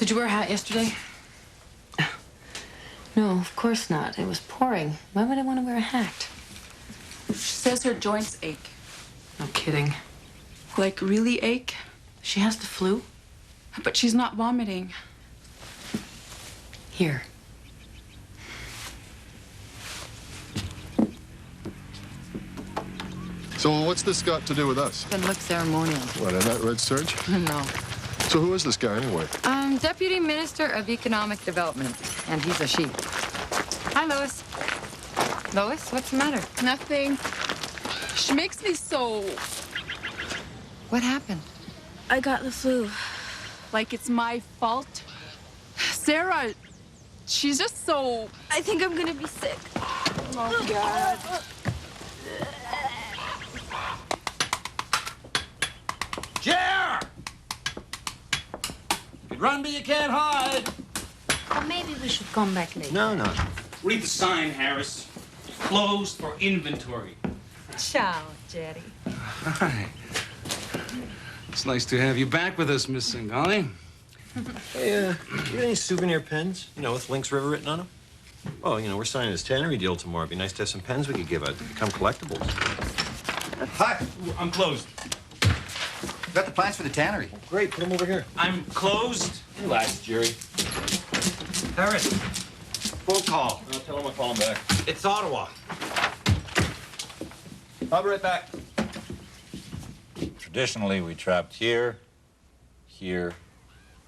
Did you wear a hat yesterday? No, of course not. It was pouring. Why would I want to wear a hat? She says her joints ache. No kidding. Like, really ache? She has the flu? But she's not vomiting. Here. So what's this got to do with us? Doesn't look ceremonial. What, in that red serge? No. So who is this guy anyway? Deputy Minister of Economic Development. And he's a she. Hi, Lois. Lois, what's the matter? Nothing. She makes me so... What happened? I got the flu. like it's my fault. Sarah, she's just so... I think I'm gonna be sick. Oh, God. Chair! You can run, but you can't hide. Well, maybe we should come back later. No. Read the sign, Harris. Closed for inventory. Ciao, Jerry. Hi. It's nice to have you back with us, Miss Singali. Hey, you got any souvenir pens? You know, with Lynx River written on them? Oh, you know, we're signing this tannery deal tomorrow. It'd be nice to have some pens we could give out to become collectibles. Hi. I'm closed. Got the plans for the tannery. Great, put them over here. I'm closed. Relax, Jerry. Harris. Phone call. I'll tell him I'll call him back. It's Ottawa. I'll be right back. Traditionally, we trapped here, here,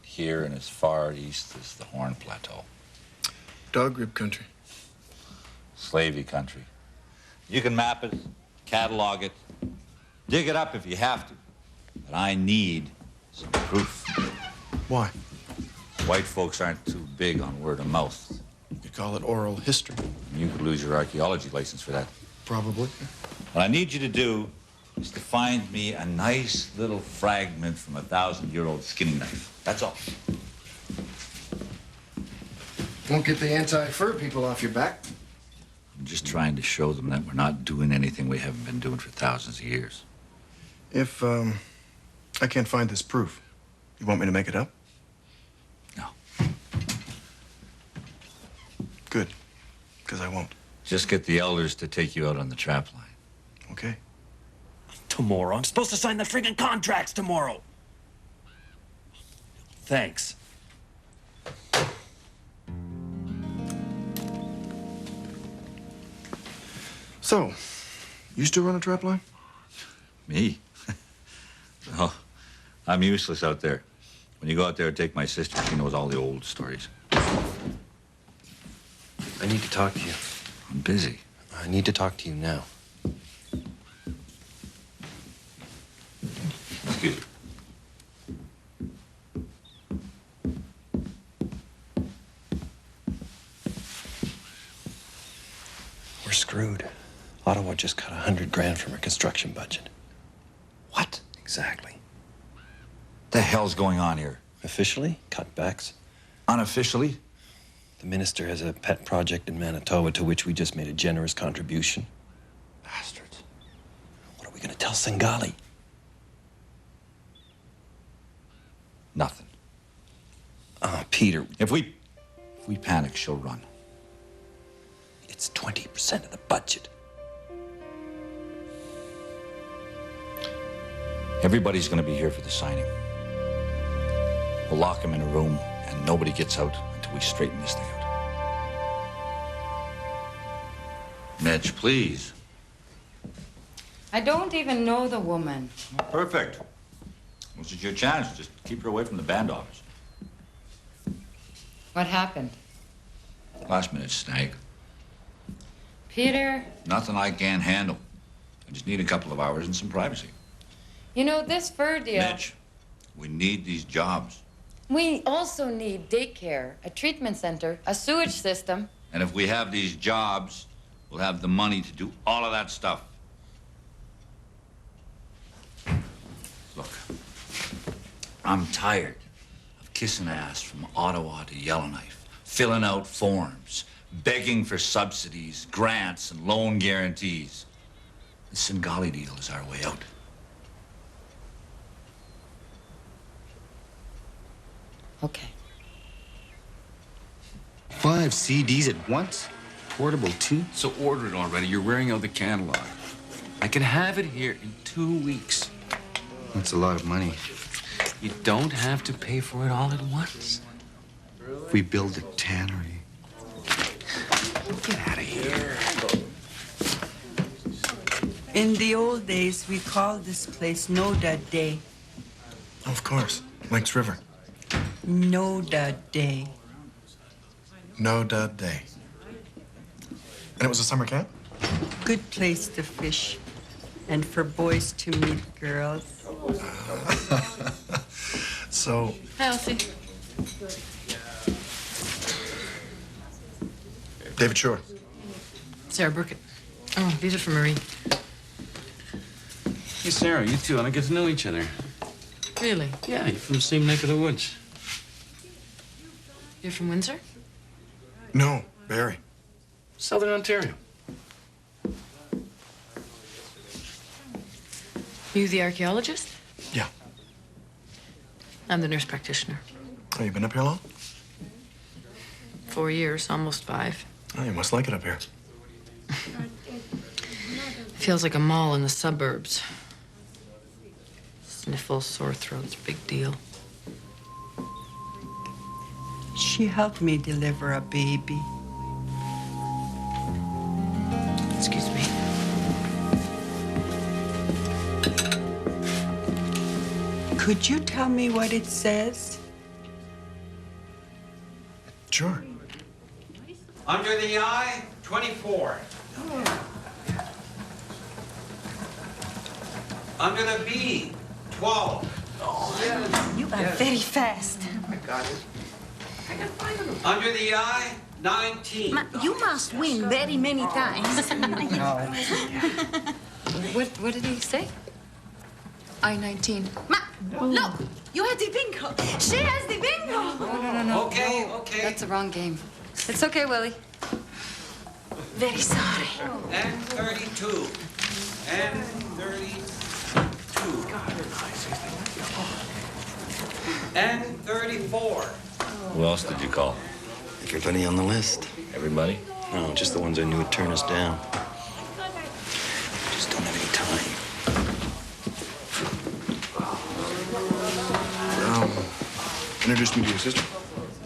here, and as far east as the Horn Plateau. Dog grip country. Slavey country. You can map it, catalog it, dig it up if you have to. But I need some proof. Why? White folks aren't too big on word of mouth. You call it oral history. You could lose your archaeology license for that. Probably. What I need you to do is to find me a nice little fragment from a 1,000-year-old skinning knife. That's all. Won't get the anti-fur people off your back. I'm just trying to show them that we're not doing anything we haven't been doing for thousands of years. If, I can't find this proof, you want me to make it up? No. Good, because I won't. Just get the elders to take you out on the trap line. Okay? Tomorrow? I'm supposed to sign the friggin' contracts tomorrow. Thanks. So, you still run a trap line? Me? Oh, I'm useless out there. When you go out there and take my sister, she knows all the old stories. I need to talk to you. I'm busy. I need to talk to you now. Excuse me. We're screwed. Ottawa just cut 100 grand from our construction budget. What? Exactly. The hell's going on here? Officially, cutbacks. Unofficially? The minister has a pet project in Manitoba to which we just made a generous contribution. Bastards. What are we gonna tell Singali? Nothing. Peter, If we panic, she'll run. it's 20% of the budget. Everybody's gonna be here for the signing. We'll lock them in a room, and nobody gets out until we straighten this thing out. Mitch, please. I don't even know the woman. Perfect. This is your chance. Just keep her away from the band office. What happened? Last minute snag. Peter, Nothing I can't handle. I just need a couple of hours and some privacy. you know, this fur deal... Mitch, we need these jobs. We also need daycare, a treatment center, a sewage system. And if we have these jobs, we'll have the money to do all of that stuff. Look, I'm tired of kissing ass from Ottawa to Yellowknife, filling out forms, begging for subsidies, grants, and loan guarantees. The Singali deal is our way out. Okay. 5 CDs at once? Portable too? So order it already. You're wearing out the catalog. I can have it here in 2 weeks. That's a lot of money. You don't have to pay for it all at once. If we build a tannery. Get out of here. In the old days, we called this place Noda Day. Of course. Lynx River. Noda Day. No dud day. And it was a summer camp? Good place to fish. And for boys to meet girls. So, Hi, Elsie. David Shore. Sarah Burkett. Oh, these are for Marie. Hey, Sarah, you two ought to get to know each other. Really? Yeah, you're from the same neck of the woods. You're from Windsor? No, Barry. Southern Ontario. You the archaeologist? Yeah. I'm the nurse practitioner. Oh, you been up here long? 4 years, almost 5. Oh, you must like it up here. Feels like a mall in the suburbs. Sniffles, sore throats, big deal. She helped me deliver a baby. Excuse me. Could you tell me what it says? Sure. Under the eye, 24. Under the B, 12. You are very fast. Under the eye, 19. You must win very many times. What did he say? I-19. Look, you have the bingo. She has the bingo. No. Okay, okay. That's the wrong game. It's okay, Willie. Very sorry. And 32. And 32. And 34. Who else did you call? Everybody on the list. Everybody? No, just the ones I knew would turn us down. Just don't have any time. Introduce me to your sister.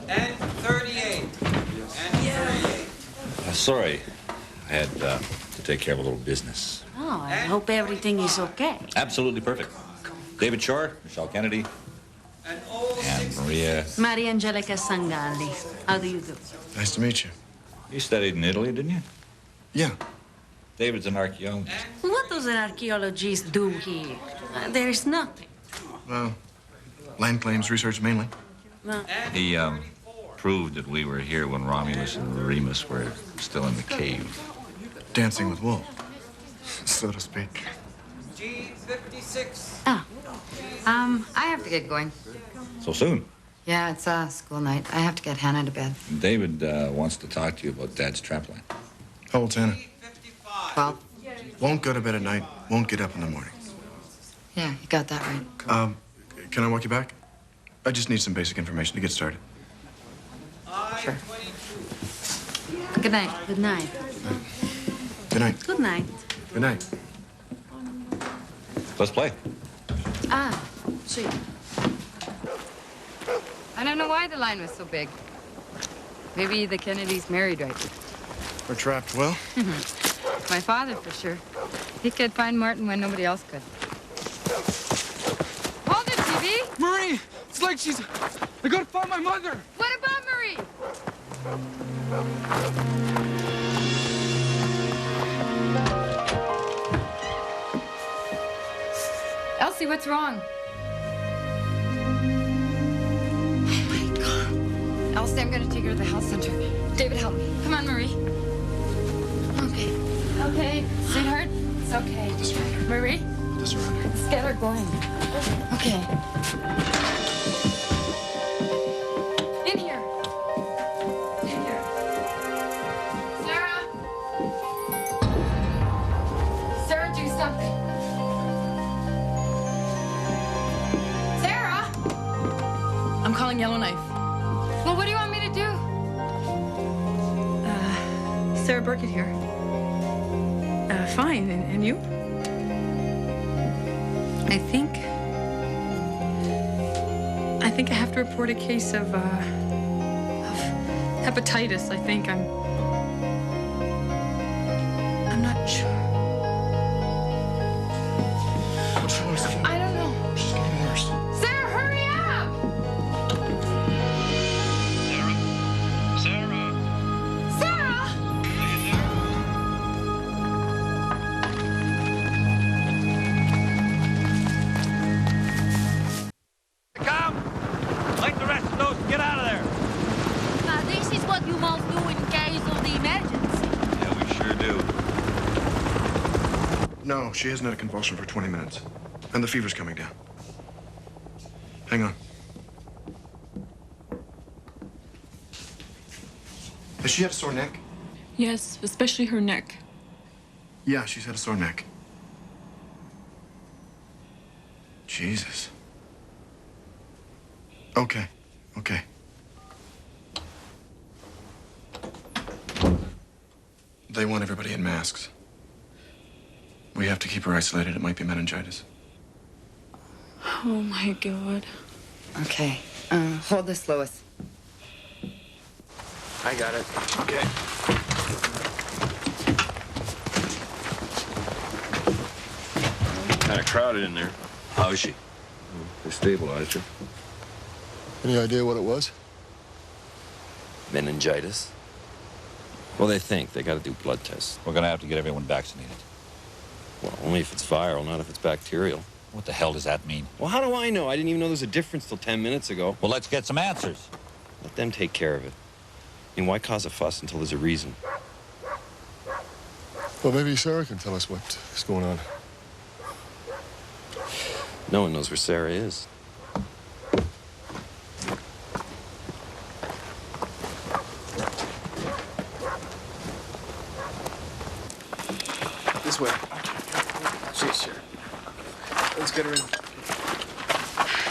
And 38. And 38. Sorry. I had to take care of a little business. Oh, I hope everything is okay. Absolutely perfect. David Shore, Michelle Kennedy, And old and Maria. Maria Angelica Sangalli. How do you do? Nice to meet you. You studied in Italy, didn't you? Yeah. David's an archaeologist. What does an archaeologist do here? There is nothing. Well, land claims research mainly. He proved that we were here when Romulus and Remus were still in the cave. Dancing with wolves, so to speak. G56. I have to get going. So soon. Yeah, it's school night. I have to get Hannah to bed. David wants to talk to you about Dad's trapline. How old's Hannah? 12. Won't go to bed at night, won't get up in the morning. Yeah, you got that right. Can I walk you back? I just need some basic information to get started. Sure. Good night. Good night. Good night. Good night. Good night. Let's play. See. I don't know why the line was so big. Maybe the Kennedys married right. We're trapped well. My father, for sure. He could find Martin when nobody else could. Hold it, TV! Marie! It's like she's... I gotta find my mother! What about Marie? Elsie, what's wrong? Oh, my God. Elsie, I'm gonna take her to the health center. David, help me. Come on, Marie. Okay. Okay, sweetheart. It's okay. This around her. Marie, This around her. let's get her going. Okay. In here. In here. Sarah. Sarah, do something. Sarah. I'm calling Yellowknife. Well, what do you want me to do? Sarah Burkett here. Fine, and you? I think I have to report a case of hepatitis. I think I'm not sure. What's wrong, Steve? I don't know. She's getting worse. Sarah, hurry up! Sarah? Sarah! Are you there? Come! Like the rest of those, get out of there! Now, this is what you must do in case of the emergency. Yeah, we sure do. No, she hasn't had a convulsion for 20 minutes. And the fever's coming down. Hang on. Has she had a sore neck? Yes, especially her neck. Yeah, she's had a sore neck. Jesus. Okay, okay. They want everybody in masks. We have to keep her isolated. It might be meningitis. Oh my God. Okay, hold this, Lois. I got it. Okay. Kind of crowded in there. How is she? They stabilized her. Any idea what it was? Meningitis? Well, they think. They got to do blood tests. We're gonna have to get everyone vaccinated. Well, only if it's viral, not if it's bacterial. What the hell does that mean? Well, how do I know? I didn't even know there was a difference till 10 minutes ago. Well, let's get some answers. Let them take care of it. I mean, why cause a fuss until there's a reason? Well, maybe Sarah can tell us what is going on. No one knows where Sarah is. This way. She's here. Let's get her in.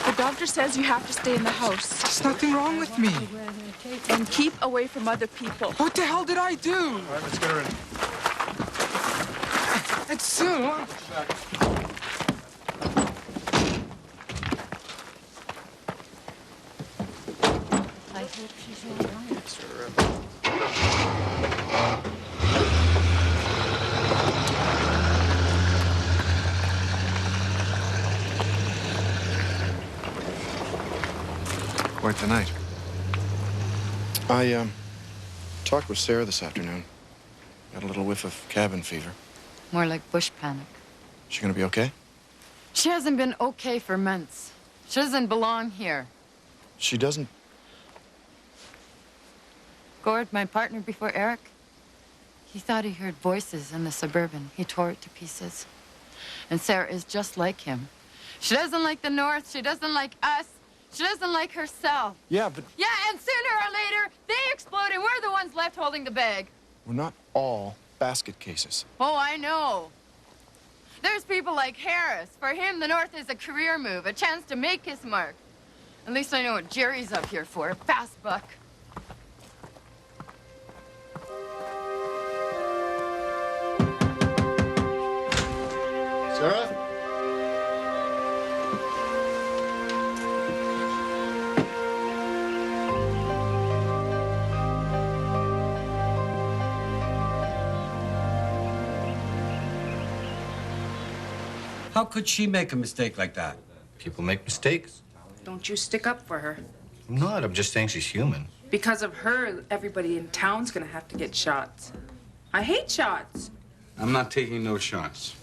The doctor says you have to stay in the house. There's nothing wrong with me. And keep away from other people. What the hell did I do? All right, let's get her in. It's Sue. I hope she's all right. Quite the night. I, talked with Sarah this afternoon. Got a little whiff of cabin fever. More like bush panic. She gonna be okay? She hasn't been okay for months. She doesn't belong here. She doesn't. Gord, my partner before Eric, he thought he heard voices in the Suburban. He tore it to pieces. And Sarah is just like him. She doesn't like the North. She doesn't like us. She doesn't like herself. Yeah, but Yeah, and sooner or later, they explode and we're the ones left holding the bag. we're not all basket cases. Oh, I know. There's people like Harris. For him, the North is a career move, a chance to make his mark. At least I know what Jerry's up here for, fast buck. Sarah? How could she make a mistake like that? People make mistakes. Don't you stick up for her. I'm not. I'm just saying she's human. Because of her, everybody in town's gonna have to get shots. I hate shots. I'm not taking no shots.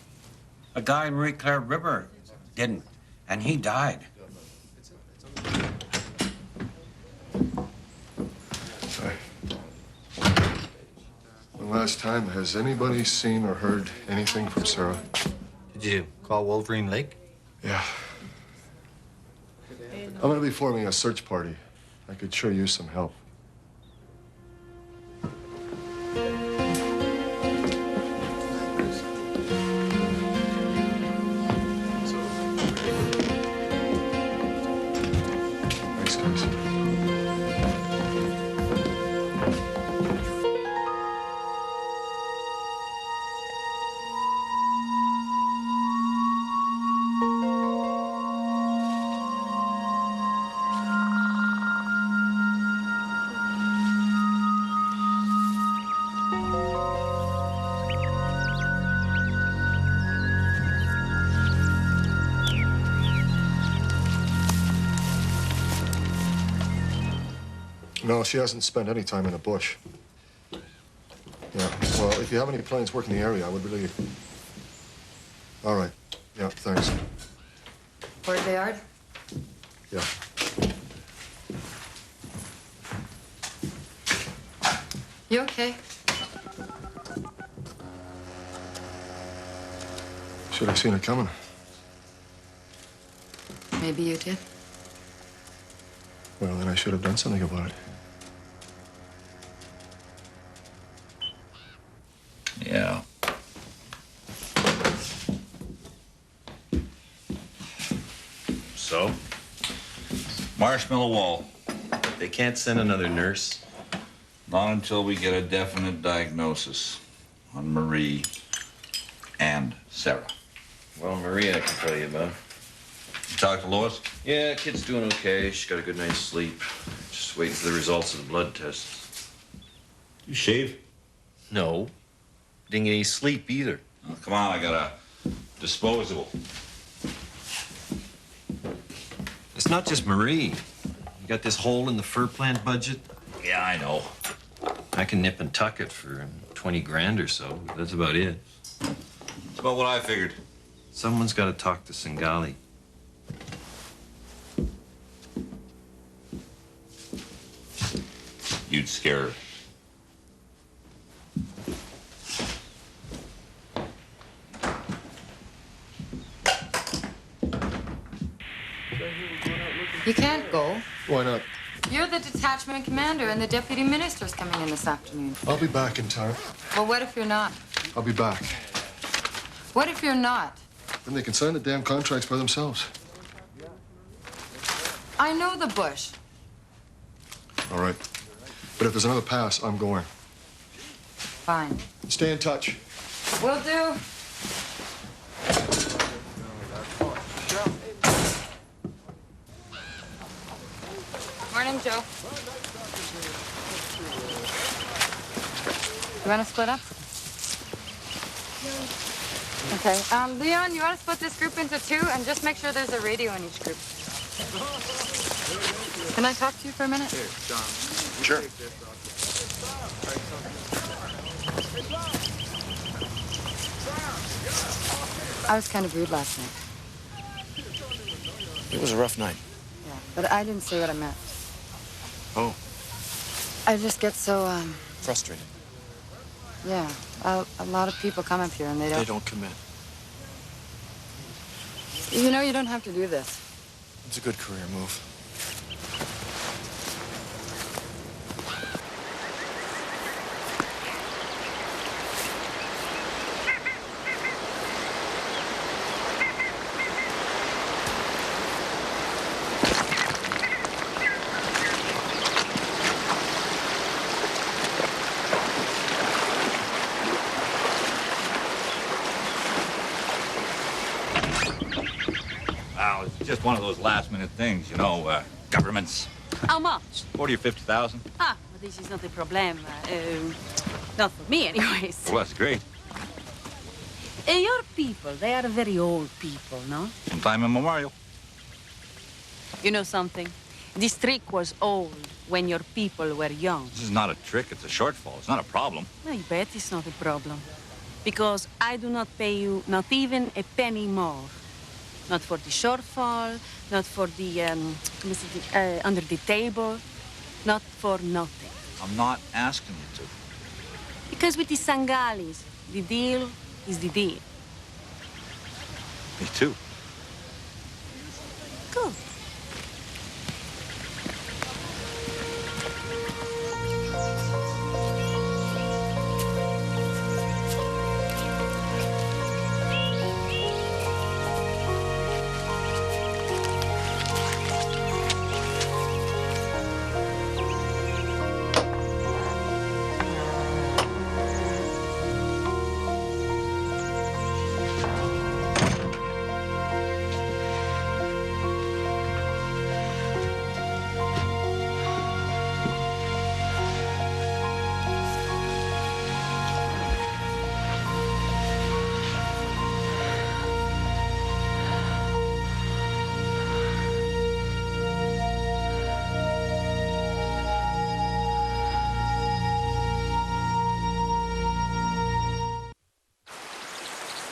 A guy in Marie Claire River didn't, and he died. The last time, has anybody seen or heard anything from Sarah? Did you call Wolverine Lake? Yeah. I'm gonna be forming a search party. I could sure use some help. Thanks, guys. No, she hasn't spent any time in the bush. Yeah, well, if you have any planes working the area, I would really... All right. Yeah, thanks. Where's the yard? Yeah. You okay? Should have seen it coming. Maybe you did. Well, then I should have done something about it. Yeah. So? Marshmallow Wall. They can't send another nurse? Not until we get a definite diagnosis on Marie and Sarah. Well, Marie, I can tell you about. You talk to Lois? Yeah, kid's doing okay. She's got a good night's sleep. Just waiting for the results of the blood tests. You shave? No. Didn't get any sleep either. Oh, come on, I got a disposable. It's not just Marie. You got this hole in the fur plant budget? Yeah, I know. I can nip and tuck it for 20 grand or so. But that's about it. That's about what I figured. Someone's got to talk to Singali. You'd scare her. You can't go. Why not? You're the detachment commander, and the deputy minister's coming in this afternoon. I'll be back in time. Well, what if you're not? I'll be back. What if you're not? Then they can sign the damn contracts by themselves. I know the bush. All right. But if there's another pass, I'm going. Fine. Stay in touch. Will do. Morning, Joe. You want to split up? Okay. Leon, you want to split this group into two and just make sure there's a radio in each group. Can I talk to you for a minute? Sure. I was kind of rude last night. It was a rough night. Yeah, but I didn't say what I meant. Oh, I just get so, frustrated. yeah. A lot of people come up here and they don't commit. You know, you don't have to do this. It's a good career move. Wow, it's just one of those last-minute things, you know, governments. How much? 40 or 50,000. Ah, well, this is not a problem. Not for me, anyways. Well, that's great. Your people, they are very old people, no? From time immemorial. You know something? This trick was old when your people were young. This is not a trick, it's a shortfall. It's not a problem. I bet it's not a problem. Because I do not pay you not even a penny more. Not for the shortfall, not for the, under the table, not for nothing. I'm not asking you to. Because with the Sangalis, the deal is the deal. Me too. Good.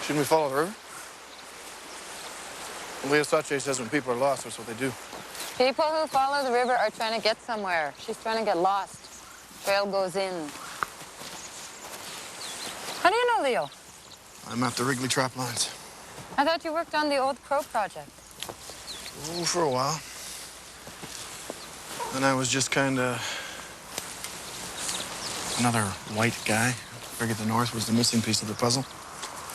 Shouldn't we follow the river? Leo Sache says when people are lost, that's what they do. People who follow the river are trying to get somewhere. She's trying to get lost. Trail goes in. How do you know Leo? I'm at the Wrigley trap lines. I thought you worked on the Old Crow project. Oh, for a while. Then I was just kind of another white guy. Figured the North was the missing piece of the puzzle.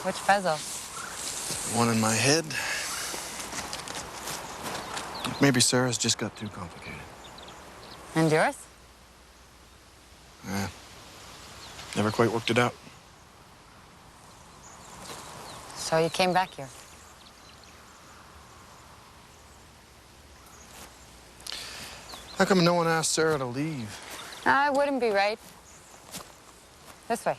Which puzzle? The one in my head. Maybe Sarah's just got too complicated. And yours? Yeah. Never quite worked it out. So you came back here? How come no one asked Sarah to leave? I wouldn't be right. This way.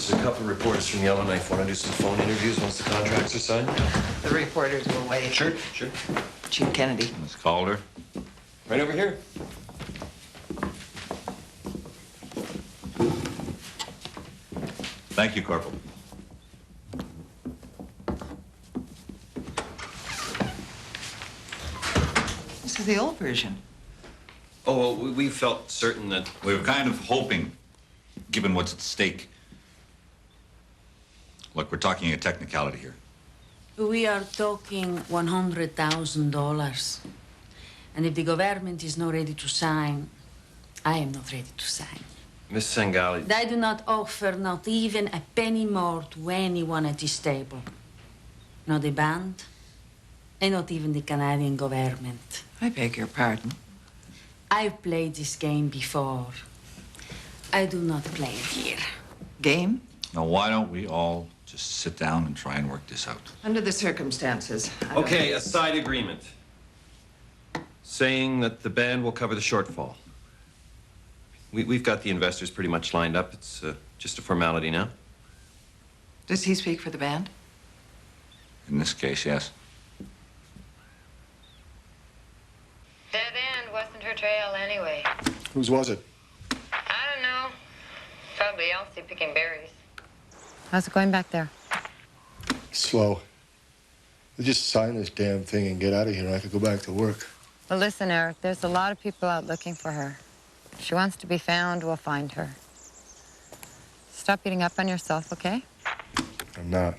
There's a couple of reporters from Yellowknife want to do some phone interviews once the contracts are signed. The reporters will wait. Sure, sure. Chief Kennedy. Miss Calder. Right over here. Thank you, Corporal. This is the old version. Oh, well, we felt certain that... We were kind of hoping, given what's at stake. Look, we're talking a technicality here. We are talking $100,000. And if the government is not ready to sign, I am not ready to sign. Miss Sangali... I do not offer not even a penny more to anyone at this table. Not the band, and not even the Canadian government. I beg your pardon. I've played this game before. I do not play it here. Game? Now, why don't we all just sit down and try and work this out? Under the circumstances. I don't- Okay, a side agreement. Saying that the band will cover the shortfall. We've got the investors pretty much lined up. It's just a formality now. Does he speak for the band? In this case, yes. Dead end wasn't her trail anyway. Whose was it? I don't know. Probably Elsie picking berries. How's it going back there? Slow. Let's just sign this damn thing and get out of here and I could go back to work. Well, listen, Eric, there's a lot of people out looking for her. If she wants to be found, we'll find her. Stop beating up on yourself, okay? I'm not.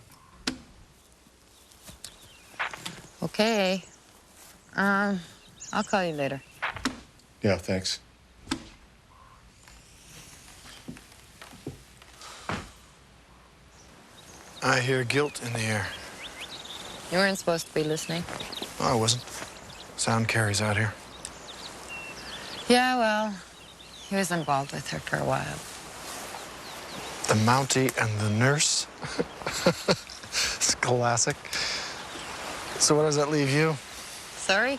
Okay. I'll call you later. Yeah, thanks. I hear guilt in the air. You weren't supposed to be listening. Oh, I wasn't. Sound carries out here. Yeah, well, he was involved with her for a while. The Mountie and the nurse. It's classic. So what does that leave you? Sorry?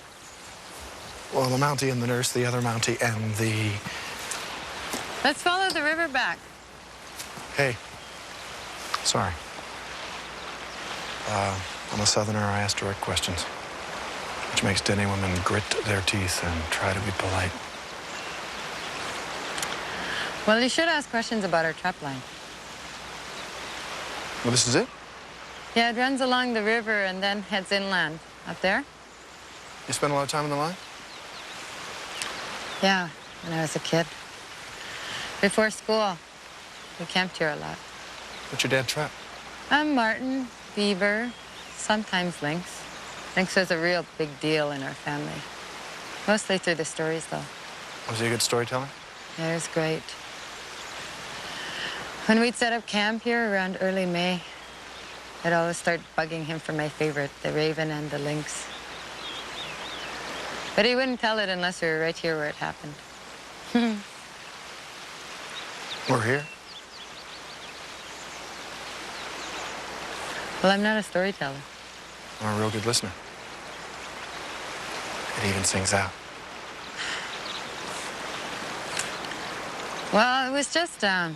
Well, the Mountie and the nurse, the other Mountie and the... Let's follow the river back. Hey. Sorry. I'm a Southerner. I ask direct questions, which makes Denny women grit their teeth and try to be polite. Well, you should ask questions about our trap line. Well, this is it? Yeah, it runs along the river and then heads inland. Up there? You spend a lot of time on the line? Yeah, when I was a kid. Before school, we camped here a lot. What's your dad trap? Martin, beaver, sometimes lynx. Lynx was a real big deal in our family. Mostly through the stories, though. Was he a good storyteller? Yeah, it was great. When we'd set up camp here around early May, I'd always start bugging him for my favorite, the raven and the lynx. But he wouldn't tell it unless we were right here where it happened. We're here? Well, I'm not a storyteller. I'm a real good listener. It even sings out. Well, it was just, it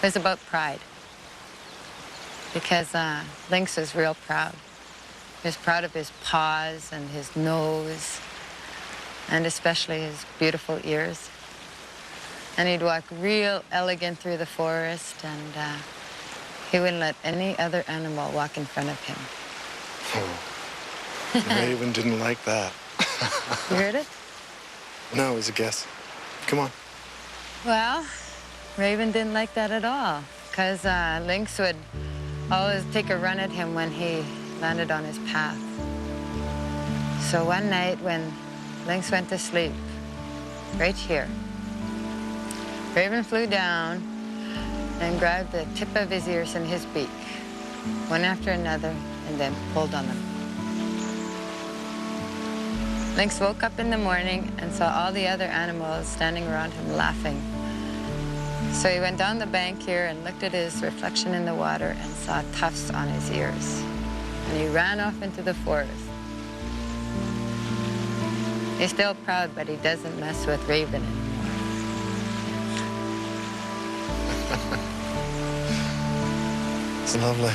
was about pride. Because Lynx was real proud. He was proud of his paws and his nose, and especially his beautiful ears. And he'd walk real elegant through the forest, and he wouldn't let any other animal walk in front of him. Oh, Raven didn't like that. You heard it? No, it was a guess. Come on. Well, Raven didn't like that at all, because Lynx would always take a run at him when he landed on his path. So one night when Lynx went to sleep, right here, Raven flew down and grabbed the tip of his ears in his beak, one after another, and then pulled on them. Lynx woke up in the morning and saw all the other animals standing around him laughing. So he went down the bank here and looked at his reflection in the water and saw tufts on his ears. And he ran off into the forest. He's still proud, but he doesn't mess with Raven anymore. It's lovely.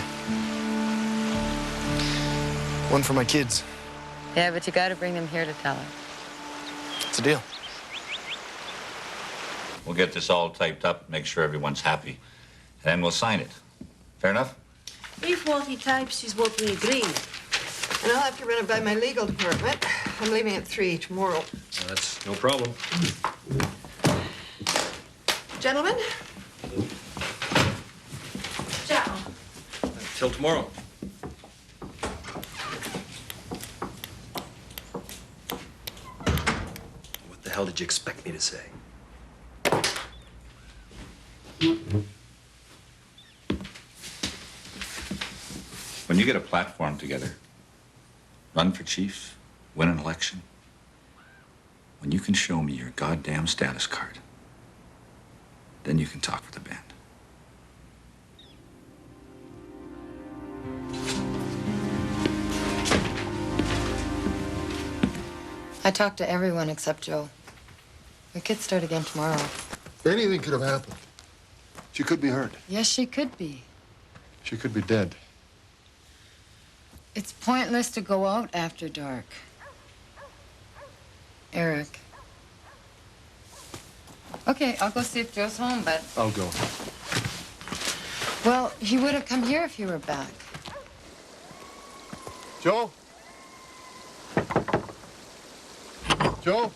One for my kids. Yeah, but you gotta bring them here to tell her. It's a deal. We'll get this all typed up, make sure everyone's happy, and then we'll sign it. Fair enough? If what he types is what we agree. And I'll have to run it by my legal department. I'm leaving at 3 tomorrow. That's no problem. Gentlemen? Ciao. Till tomorrow. What the hell did you expect me to say? When you get a platform together, run for chief, win an election, when you can show me your goddamn status card, then you can talk with the band. I talked to everyone except Joe. We could start again tomorrow. Anything could have happened. She could be hurt. Yes, she could be. She could be dead. It's pointless to go out after dark. Eric. Okay, I'll go see if Joe's home, but... I'll go. Well, he would have come here if you were back. Joe? Joe?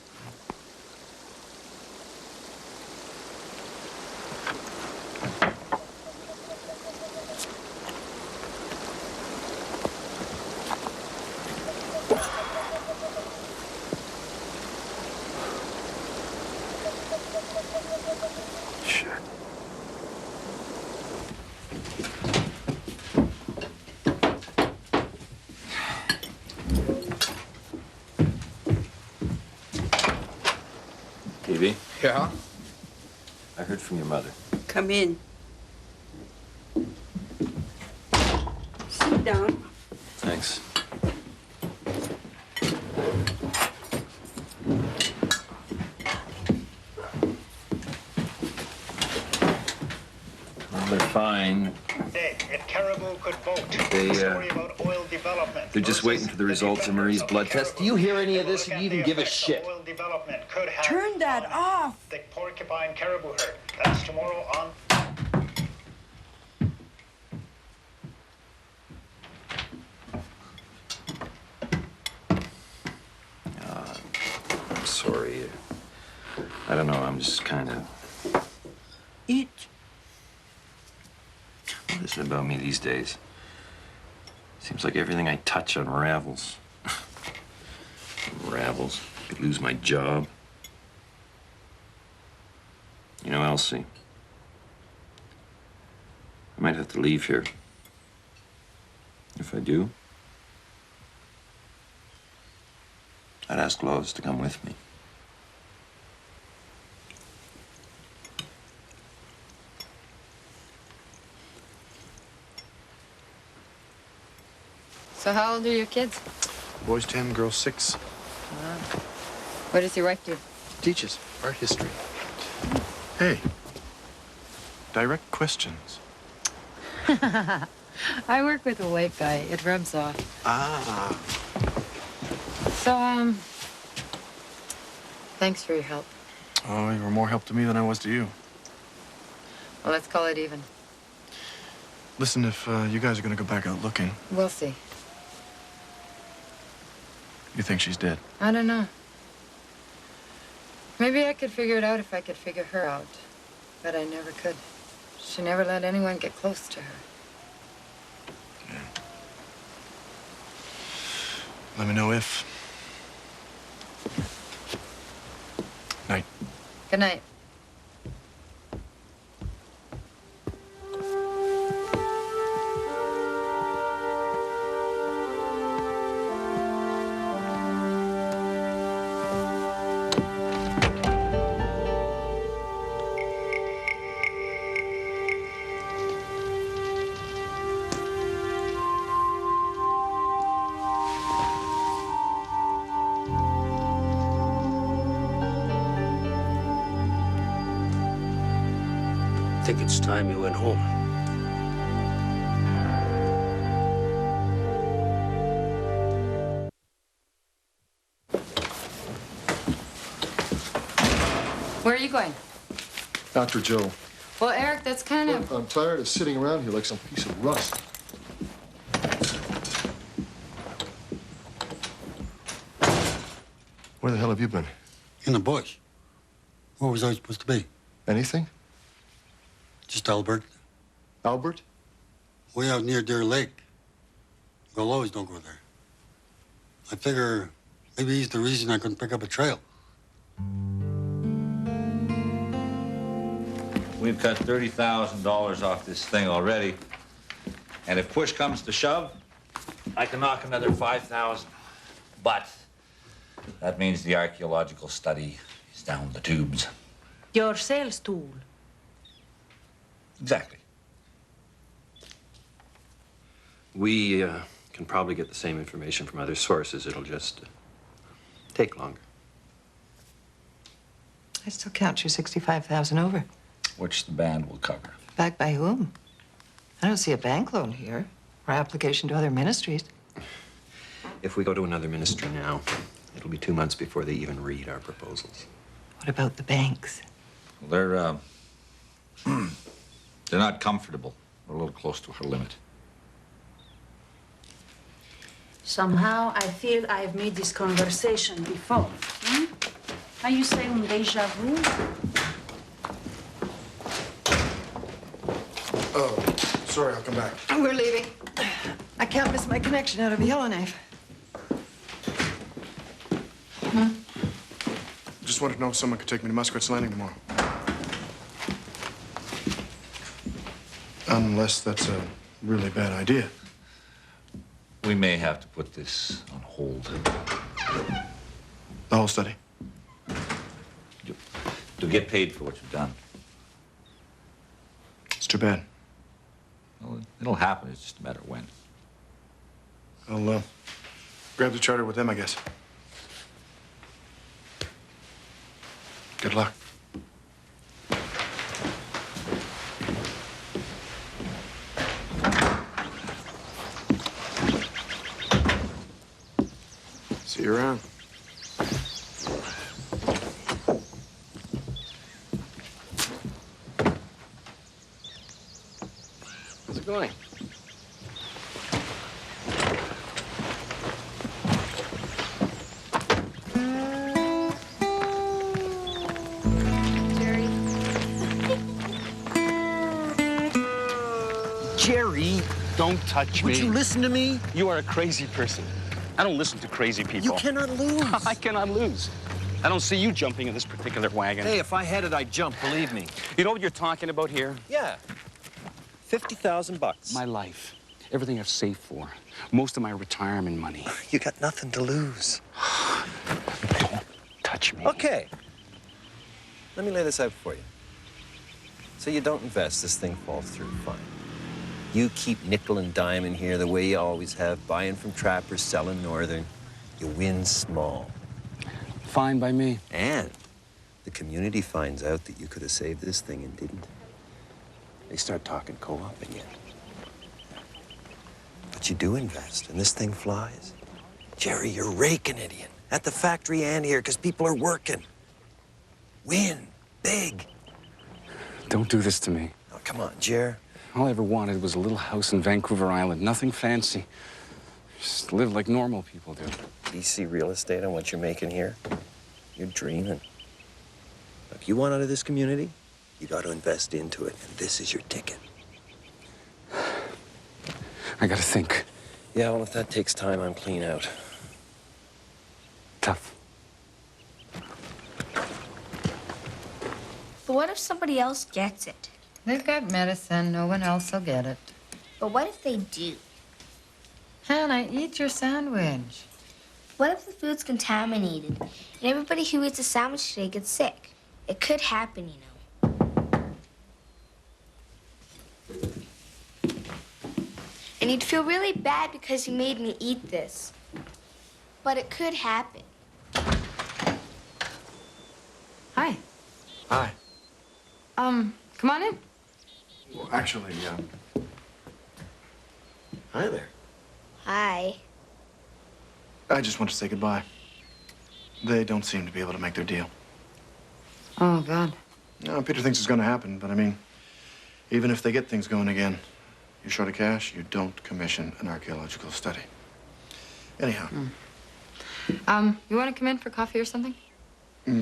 TV? Yeah? I heard from your mother. Come in. Sit down. Thanks. Well, they're fine. If Caribou could vote, They, story about oil development. They're just waiting for the results of Marie's blood test. Do you hear any of this? Do you even give a shit? Oil development could have Turn that off. the porcupine caribou herd. That's tomorrow on. don't know. I'm just kind of... Eat. What is it about me these days? Seems like everything I touch unravels. Unravels. Could lose my job. You know, Elsie, I might have to leave here. If I do, I'd ask Lois to come with me. So how old are your kids? Boys 10, girls 6. What does your wife do? Teaches art history. Hey, direct questions. I work with a white guy. It rubs off. Ah. So, thanks for your help. Oh, you were more help to me than I was to you. Well, let's call it even. Listen, if you guys are gonna go back out looking, We'll see. you think she's dead? I don't know. Maybe I could figure it out if I could figure her out. But I never could. She never let anyone get close to her. Let me know if. Night. Good night. I think it's time you went home. Where are you going? Dr. Joe. Well, Eric, that's kind of... I'm tired of sitting around here like some piece of rust. Where the hell have you been? In the bush. Where was I supposed to be? Anything? Just Albert. Albert? Way out near Deer Lake. Well, always don't go there. I figure maybe he's the reason I couldn't pick up a trail. We've cut $30,000 off this thing already. And if push comes to shove, I can knock another 5,000. But that means the archaeological study is down the tubes. Your sales tool. Exactly. We can probably get the same information from other sources. It'll just take longer. I still count you 65,000 over. Which the band will cover. Backed by whom? I don't see a bank loan here or application to other ministries. If we go to another ministry now, it'll be 2 months before they even read our proposals. What about the banks? They're not comfortable. We're a little close to her limit. Somehow I feel I've made this conversation before. How you say un déjà vu? Oh, sorry, I'll come back. We're leaving. I can't miss my connection out of Yellowknife. Just wanted to know if someone could take me to Muskrat's Landing tomorrow. Unless that's a really bad idea. We may have to put this on hold. The whole study? You'll get paid for what you've done. It's too bad. Well, it'll happen. It's just a matter of when. I'll grab the charter with them, I guess. Good luck. See you around. How's it going? Jerry, don't touch me. Would you listen to me? You are a crazy person. I don't listen to crazy people. You cannot lose. I cannot lose. I don't see you jumping in this particular wagon. Hey, if I had it, I'd jump, believe me. You know what you're talking about here? Yeah. $50,000. My life. Everything I've saved for. Most of my retirement money. You got nothing to lose. Don't touch me. Okay. Let me lay this out for you. So you don't invest, this thing falls through, fine. You keep nickel and dime in here the way you always have, buying from trappers, selling northern. You win small. Fine by me. And the community finds out that you could have saved this thing and didn't. They start talking co-op again. But you do invest, and this thing flies. Jerry, you're raking it in. At the factory and here, because people are working. Win. Big. Don't do this to me. Oh, come on, Jer. All I ever wanted was a little house in Vancouver Island. Nothing fancy. Just live like normal people do. BC real estate on what you're making here? You're dreaming. Look, you want out of this community? You got to invest into it, and this is your ticket. I gotta think. Yeah, well, if that takes time, I'm clean out. Tough. But what if somebody else gets it? They've got medicine. No one else will get it. But what if they do? Hannah, eat your sandwich. What if the food's contaminated and everybody who eats a sandwich today gets sick? It could happen, you know. And you'd feel really bad because you made me eat this. But it could happen. Hi. Hi. Come on in. Well, actually, hi there. Hi. I just want to say goodbye. They don't seem to be able to make their deal. Oh, God. No, Peter thinks it's going to happen, but I mean, even if they get things going again, you're short of cash, you don't commission an archaeological study. Anyhow. You want to come in for coffee or something?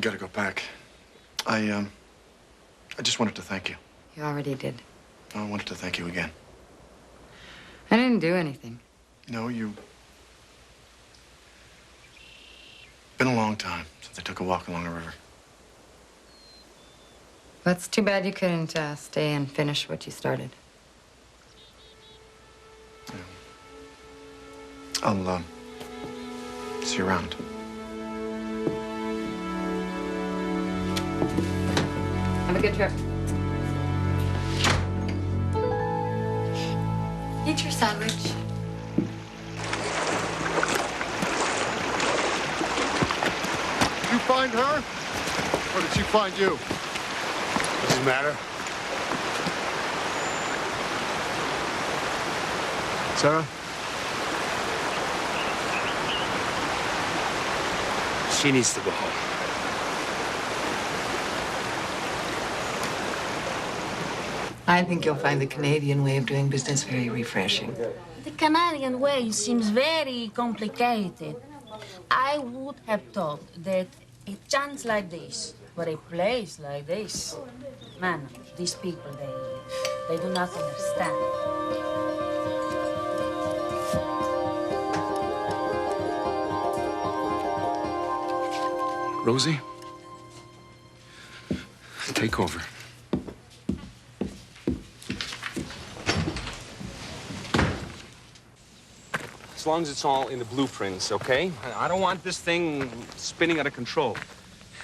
Gotta go back. I just wanted to thank you. You already did. I wanted to thank you again. I didn't do anything. No, you... Been a long time since I took a walk along a river. Well, it's too bad you couldn't stay and finish what you started. I'll, see you around. Have a good trip. Eat your sandwich. Did you find her? Or did she find you? Doesn't matter. Sarah? She needs to go home. I think you'll find the Canadian way of doing business very refreshing. The Canadian way seems very complicated. I would have thought that a chance like this, for a place like this, man, these people, they do not understand. Rosie, take over. As long as it's all in the blueprints, okay? I don't want this thing spinning out of control.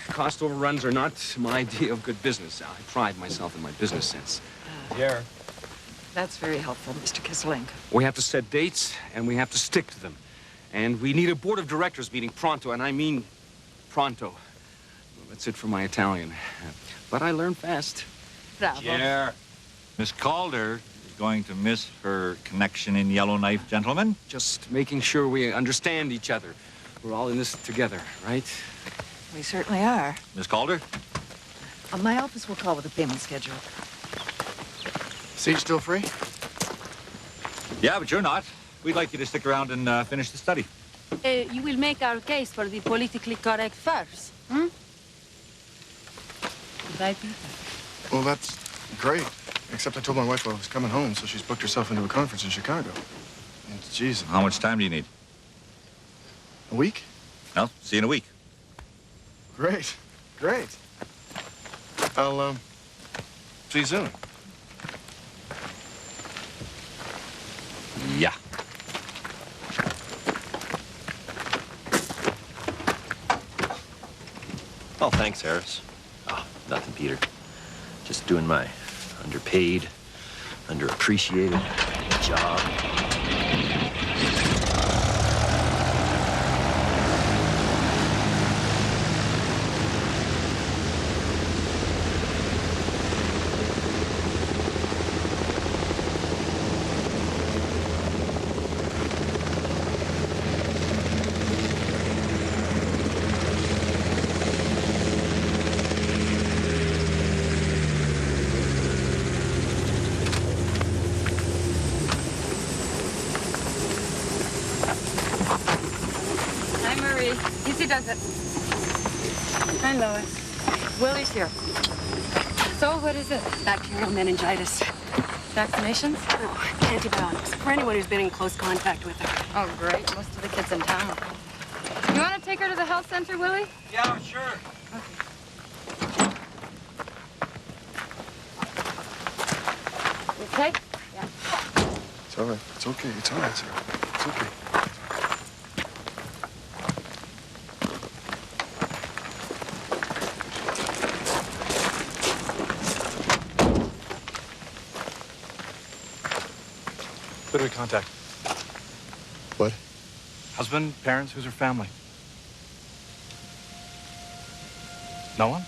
Cost overruns are not my idea of good business. I pride myself in my business sense. Yeah. That's very helpful, Mr. Kisselenko. We have to set dates, and we have to stick to them. And we need a board of directors meeting pronto, and I mean pronto. Well, that's it for my Italian. But I learn fast. Bravo. Yeah. Miss Calder is going to miss her connection in Yellowknife, gentlemen. Just making sure we understand each other. We're all in this together, right? We certainly are. Miss Calder? My office will call with a payment schedule. Siege still free? Yeah, but you're not. We'd like you to stick around and finish the study. You will make our case for the politically correct first, hmm? Did I beat that? Well, that's great. Except I told my wife I was coming home, so she's booked herself into a conference in Chicago. And geez, How much time do you need? a week? No, see you in a week. Great, great. I'll, see you soon. Yeah. Oh, thanks, Harris. Oh, nothing, Peter. Just doing my underpaid, underappreciated job. Hi, Marie. Easy does it. Hi, Lois. Willie's here. So, what is it? Bacterial meningitis. Vaccinations? No, antibiotics for anyone who's been in close contact with her. Oh, great. Most of the kids in town. You want to take her to the health center, Willie? Yeah, sure. Okay? Yeah. It's all right. It's okay. It's all right, sir. It's okay. Who do we contact? What? Husband, parents, who's her family? No one?